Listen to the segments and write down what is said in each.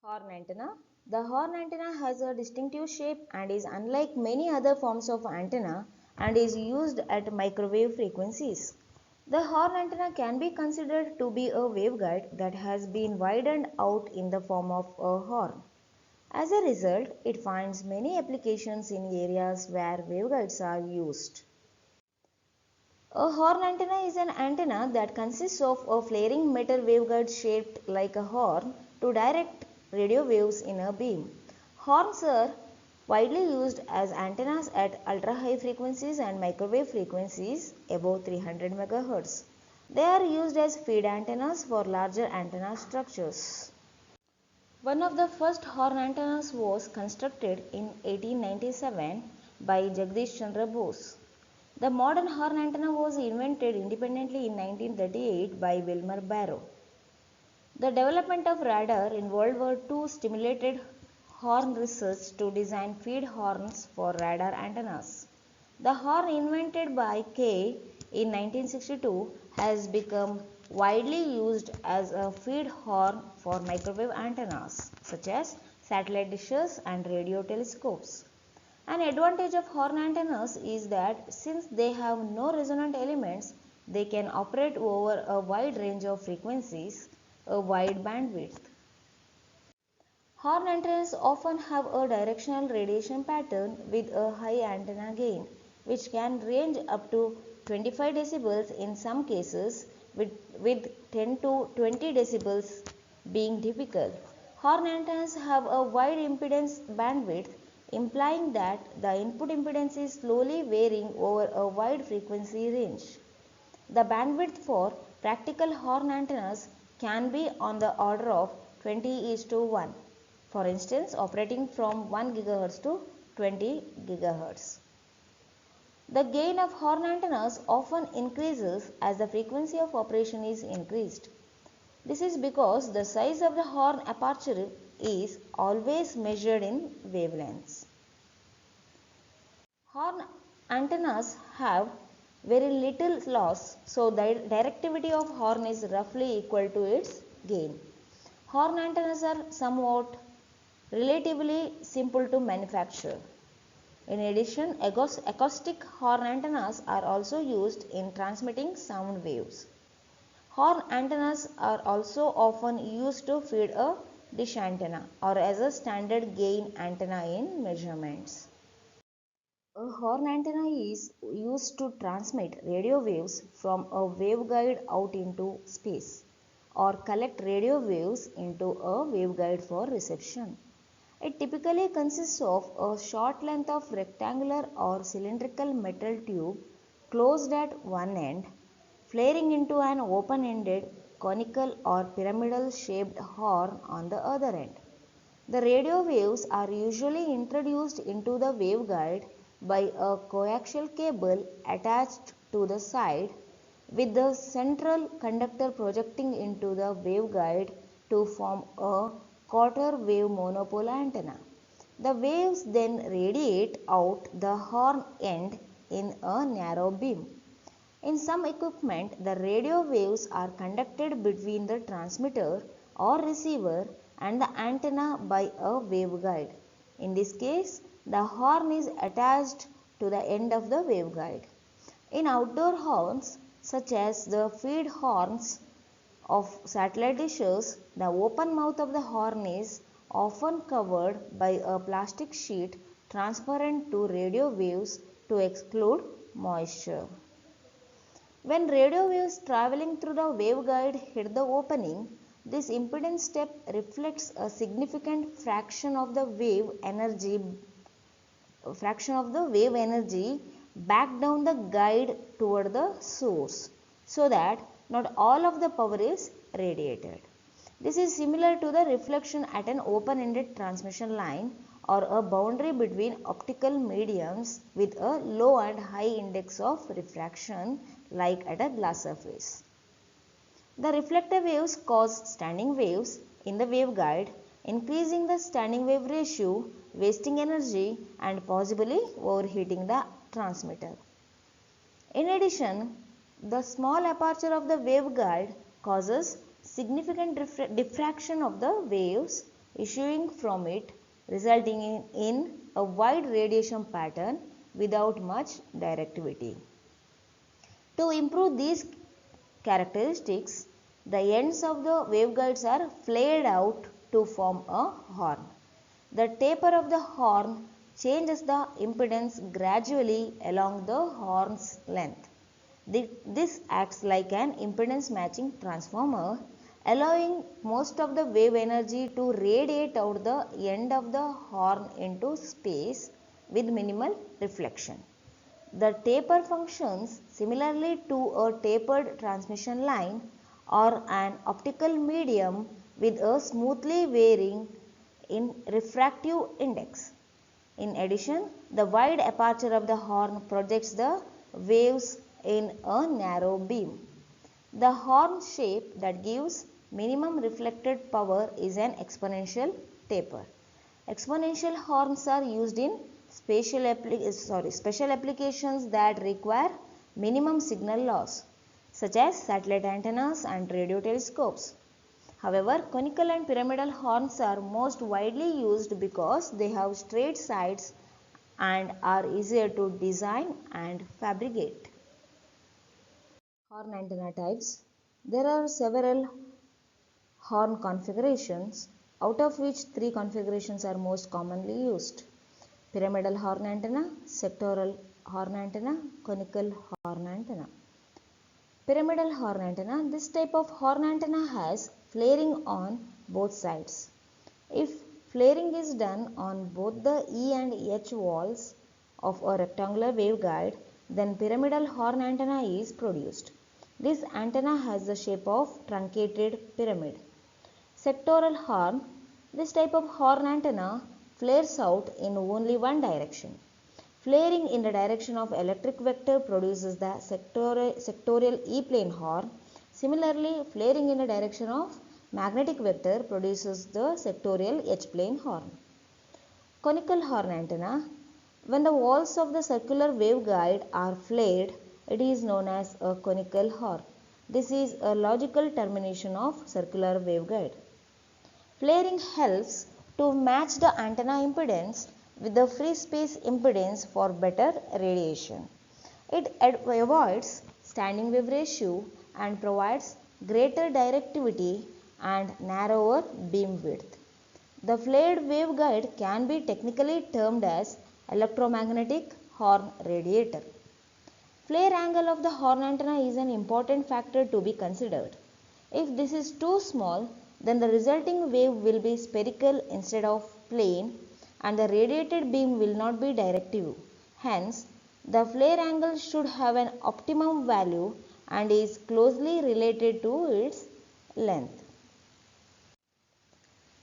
Horn antenna. The horn antenna has a distinctive shape and is unlike many other forms of antenna and is used at microwave frequencies. The horn antenna can be considered to be a waveguide that has been widened out in the form of a horn. As a result, it finds many applications in areas where waveguides are used. A horn antenna is an antenna that consists of a flaring metal waveguide shaped like a horn to direct radio waves in a beam. Horns are widely used as antennas at ultra-high frequencies and microwave frequencies above 300 MHz. They are used as feed antennas for larger antenna structures. One of the first horn antennas was constructed in 1897 by Jagdish Chandra Bose. The modern horn antenna was invented independently in 1938 by Wilmer Barrow. The development of radar in World War II stimulated horn research to design feed horns for radar antennas. The horn invented by Kay in 1962 has become widely used as a feed horn for microwave antennas such as satellite dishes and radio telescopes. An advantage of horn antennas is that since they have no resonant elements, they can operate over a wide range of frequencies, a wide bandwidth. Horn antennas often have a directional radiation pattern with a high antenna gain, which can range up to 25 decibels in some cases, with 10 to 20 decibels being typical. Horn antennas have a wide impedance bandwidth, implying that the input impedance is slowly varying over a wide frequency range. The bandwidth for practical horn antennas can be on the order of 20:1. For instance, operating from 1 GHz to 20 GHz. The gain of horn antennas often increases as the frequency of operation is increased. This is because the size of the horn aperture is always measured in wavelengths. Horn antennas have very little loss, so the directivity of horn is roughly equal to its gain. Horn antennas are somewhat relatively simple to manufacture. In addition, acoustic horn antennas are also used in transmitting sound waves. Horn antennas are also often used to feed a dish antenna or as a standard gain antenna in measurements. A horn antenna is used to transmit radio waves from a waveguide out into space or collect radio waves into a waveguide for reception. It typically consists of a short length of rectangular or cylindrical metal tube closed at one end, flaring into an open-ended, conical or pyramidal shaped horn on the other end. The radio waves are usually introduced into the waveguide by a coaxial cable attached to the side, with the central conductor projecting into the waveguide to form a quarter wave monopole antenna. The waves then radiate out the horn end in a narrow beam. In some equipment, the radio waves are conducted between the transmitter or receiver and the antenna by a waveguide. In this case, the horn is attached to the end of the waveguide. In outdoor horns, such as the feed horns of satellite dishes, the open mouth of the horn is often covered by a plastic sheet transparent to radio waves to exclude moisture. When radio waves traveling through the waveguide hit the opening, this impedance step reflects a significant fraction of the wave energy back down the guide toward the source, so that not all of the power is radiated. This is similar to the reflection at an open-ended transmission line or a boundary between optical mediums with a low and high index of refraction like at a glass surface. The reflected waves cause standing waves in the waveguide, increasing the standing wave ratio, wasting energy and possibly overheating the transmitter. In addition, the small aperture of the waveguide causes significant diffraction of the waves issuing from it, resulting in a wide radiation pattern without much directivity. To improve these characteristics, the ends of the waveguides are flayed out to form a horn. The taper of the horn changes the impedance gradually along the horn's length. This acts like an impedance matching transformer, allowing most of the wave energy to radiate out the end of the horn into space with minimal reflection. The taper functions similarly to a tapered transmission line or an optical medium with a smoothly varying refractive index. In addition, the wide aperture of the horn projects the waves in a narrow beam. The horn shape that gives minimum reflected power is an exponential taper. Exponential horns are used in special applications that require minimum signal loss, such as satellite antennas and radio telescopes. However, conical and pyramidal horns are most widely used because they have straight sides and are easier to design and fabricate. Horn antenna types. There are several horn configurations, out of which three configurations are most commonly used: pyramidal horn antenna, sectoral horn antenna, conical horn antenna. Pyramidal horn antenna. This type of horn antenna has flaring on both sides. If flaring is done on both the E and H walls of a rectangular waveguide, then pyramidal horn antenna is produced. This antenna has the shape of truncated pyramid. Sectoral horn. This type of horn antenna flares out in only one direction. Flaring in the direction of electric vector produces the sectorial E-plane horn. Similarly, flaring in the direction of magnetic vector produces the sectorial H-plane horn. Conical horn antenna. When the walls of the circular waveguide are flared, it is known as a conical horn. This is a logical termination of circular waveguide. Flaring helps to match the antenna impedance with the free space impedance for better radiation. It avoids standing wave ratio and provides greater directivity and narrower beam width. The flared waveguide can be technically termed as electromagnetic horn radiator. Flare angle of the horn antenna is an important factor to be considered. If this is too small, then the resulting wave will be spherical instead of plane and the radiated beam will not be directive. Hence, the flare angle should have an optimum value and is closely related to its length.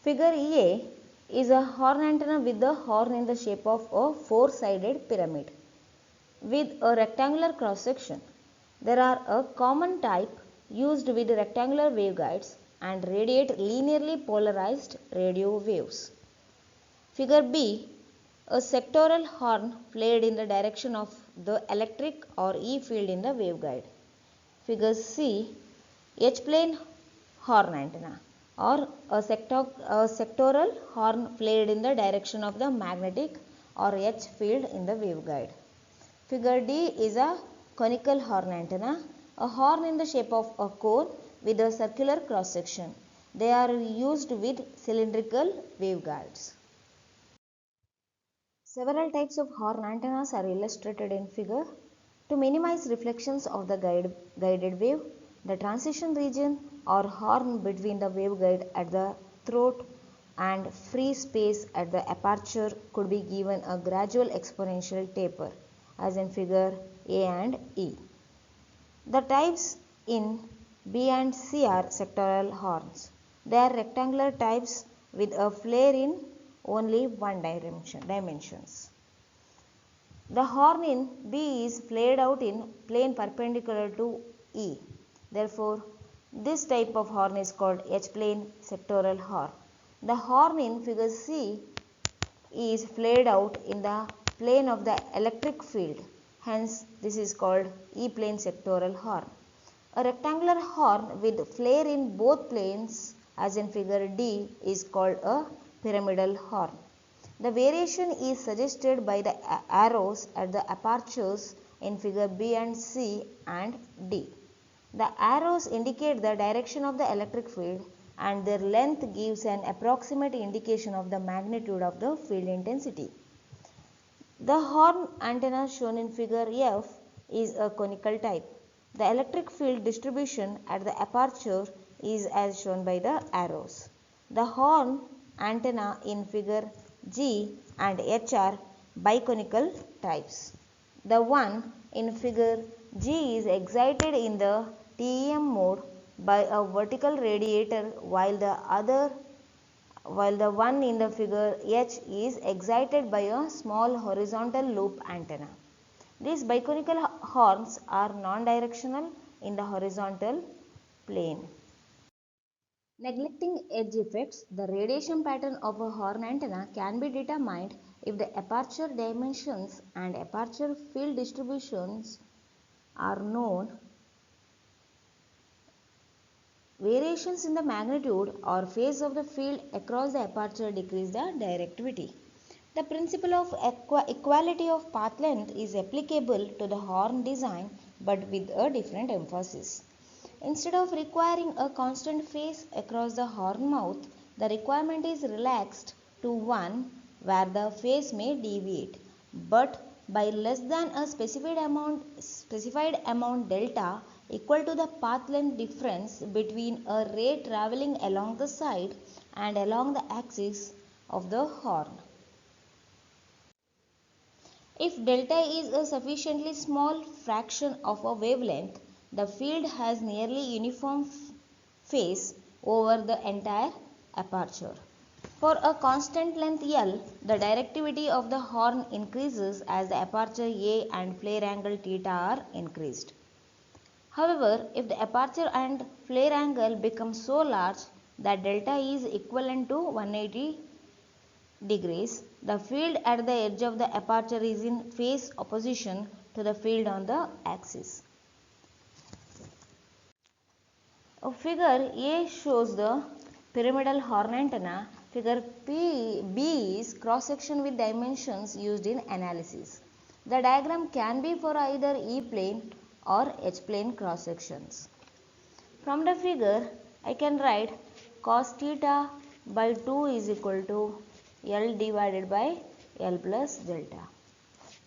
Figure EA is a horn antenna with the horn in the shape of a four-sided pyramid with a rectangular cross section. There are a common type used with rectangular waveguides and radiate linearly polarized radio waves. Figure B, a sectoral horn flared in the direction of the electric or E field in the waveguide. Figure C, H-plane horn antenna, or a sectoral horn flared in the direction of the magnetic or H field in the waveguide. Figure D is a conical horn antenna, a horn in the shape of a cone with a circular cross section. They are used with cylindrical waveguides. Several types of horn antennas are illustrated in figure. To minimize reflections of the guided wave, the transition region or horn between the waveguide at the throat and free space at the aperture could be given a gradual exponential taper, as in figure A and E. The types in B and C are sectoral horns. They are rectangular types with a flare in only one dimensions. The horn in B is flared out in plane perpendicular to E. Therefore, This type of horn is called H-plane sectoral horn. The horn in figure C is flared out in the plane of the electric field. Hence, this is called E-plane sectoral horn. A rectangular horn with flare in both planes, as in figure D, is called a pyramidal horn. The variation is suggested by the arrows at the apertures in figure B and C and D. The arrows indicate the direction of the electric field and their length gives an approximate indication of the magnitude of the field intensity. The horn antenna shown in figure F is a conical type. The electric field distribution at the aperture is as shown by the arrows. The horn antenna in figure G and H are biconical types. The one in figure G is excited in the TEM mode by a vertical radiator while the one in the figure H is excited by a small horizontal loop antenna. These biconical horns are non-directional in the horizontal plane. Neglecting edge effects, the radiation pattern of a horn antenna can be determined if the aperture dimensions and aperture field distributions are known. Variations in the magnitude or phase of the field across the aperture decrease the directivity. The principle of equality of path length is applicable to the horn design but with a different emphasis. Instead of requiring a constant phase across the horn mouth, the requirement is relaxed to one where the phase may deviate, but by less than a specified amount delta equal to the path length difference between a ray traveling along the side and along the axis of the horn. If delta is a sufficiently small fraction of a wavelength, the field has nearly uniform phase over the entire aperture. For a constant length L, the directivity of the horn increases as the aperture A and flare angle theta are increased. However, if the aperture and flare angle become so large that delta is equivalent to 180 degrees, the field at the edge of the aperture is in phase opposition to the field on the axis. Figure A shows the pyramidal horn antenna. Figure B is cross section with dimensions used in analysis. The diagram can be for either E-plane or H-plane cross sections. From the figure, I can write cos theta by 2 is equal to L divided by L plus delta,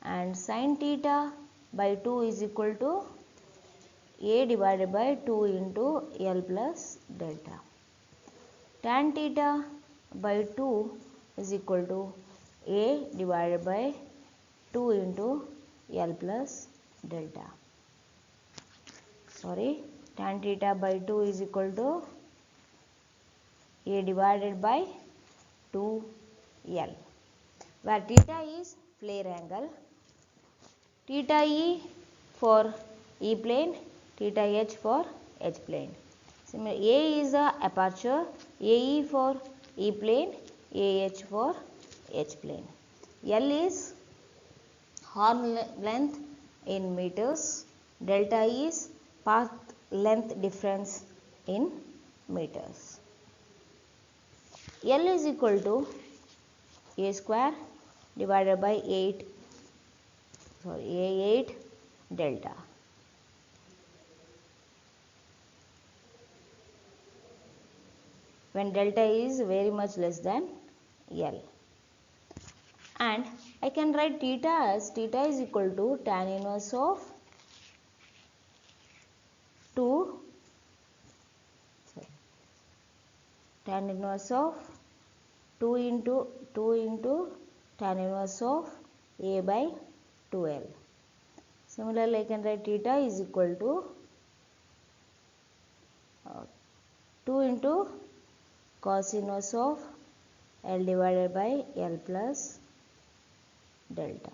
and sin theta by 2 is equal to A divided by 2 into L plus delta. Tan theta by 2 is equal to A divided by 2 into L plus delta. Tan theta by 2 is equal to A divided by 2L, where theta is flare angle, theta E for E plane, theta H for H plane. Similarly, A is the aperture, AE for E plane, AH for H plane. L is horn length in meters, delta is path length difference in meters. L is equal to A square divided by 8 delta. When delta is very much less than L. And I can write theta as theta is equal to tan inverse of 2 tan inverse of 2 into tan inverse of A by 2L. Similarly, I can write theta is equal to 2 into cos inverse of L divided by L plus delta.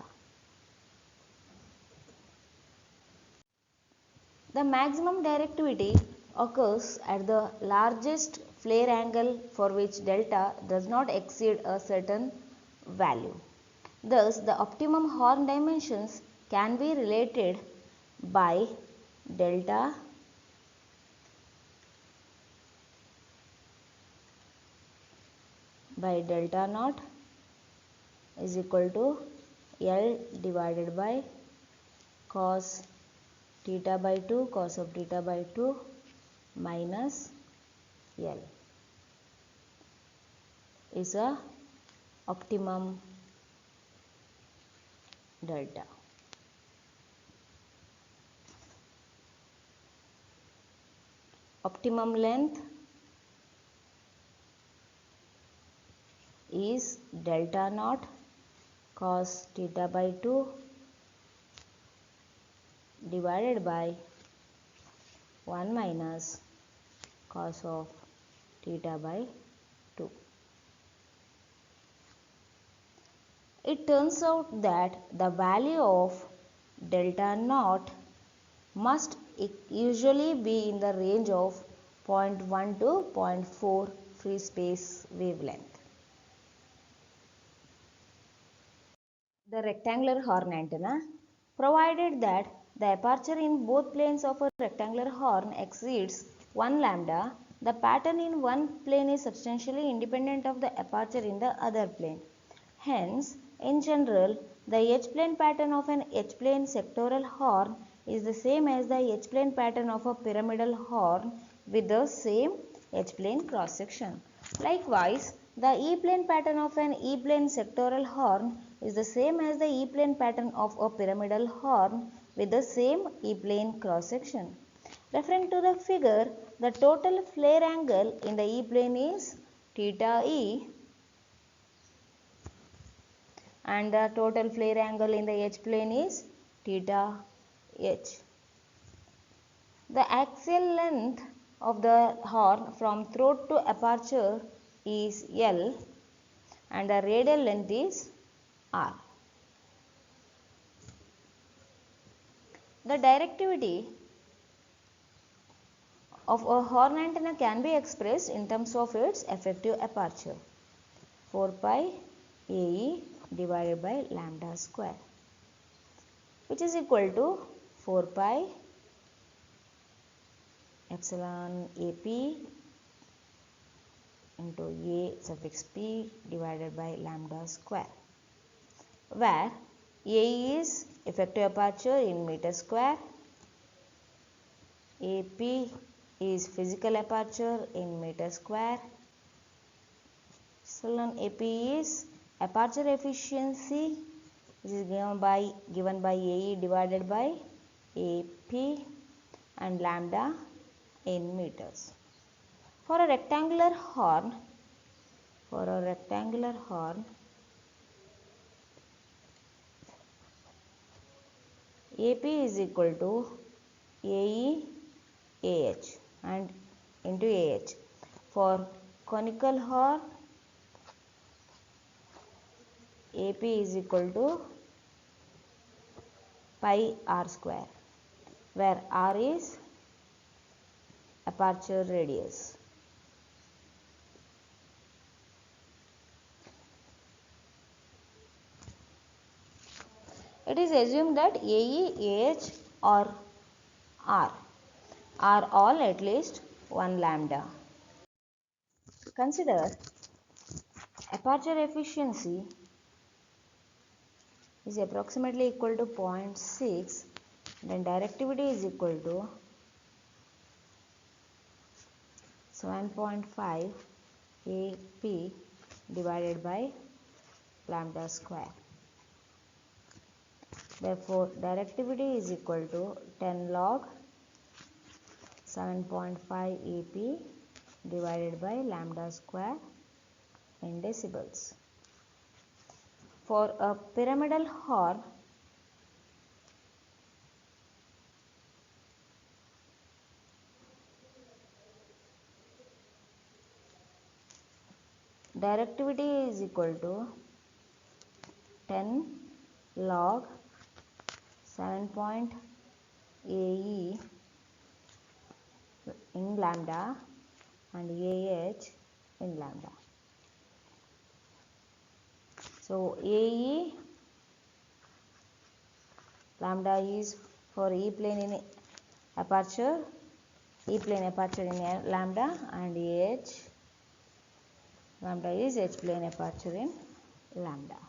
The maximum directivity occurs at the largest flare angle for which delta does not exceed a certain value. Thus, the optimum horn dimensions can be related by delta naught is equal to L divided by cos theta by 2 cos of theta by 2 minus L is a optimum delta. Optimum length is delta naught cos theta by 2 divided by 1 minus cos of theta by 2. It turns out that the value of delta naught must usually be in the range of 0.1 to 0.4 free space wavelength. The rectangular horn antenna, provided that the aperture in both planes of a rectangular horn exceeds 1 lambda, the pattern in one plane is substantially independent of the aperture in the other plane. Hence, in general, the H-plane pattern of an H-plane sectoral horn is the same as the H-plane pattern of a pyramidal horn with the same H-plane cross section. Likewise, the E-plane pattern of an E-plane sectoral horn is the same as the E-plane pattern of a pyramidal horn with the same E-plane cross section. Referring to the figure, the total flare angle in the E-plane is theta E and the total flare angle in the H-plane is theta H. The axial length of the horn from throat to aperture is L and the radial length is R. The directivity of a horn antenna can be expressed in terms of its effective aperture, 4 pi Ae divided by lambda square, which is equal to 4 pi epsilon AP into A suffix P divided by lambda square, where A is effective aperture in meter square, AP is physical aperture in meter square, epsilon AP is aperture efficiency which is given by AE divided by AP and lambda in meters. For a rectangular horn, AP is equal to AE AH and into AH. For conical horn, AP is equal to pi r square, where r is aperture radius. It is assumed that AE, AH or R are all at least 1 lambda. Consider aperture efficiency is approximately equal to 0.6, then directivity is equal to 7.5 AP divided by lambda square. Therefore, directivity is equal to 10 log 7.5 AP divided by lambda square in decibels. For a pyramidal horn, directivity is equal to 10 log 7.AE in lambda and AH in lambda. So AE lambda is for E plane in aperture, E plane aperture in lambda, and AH lambda is H plane aperture in lambda.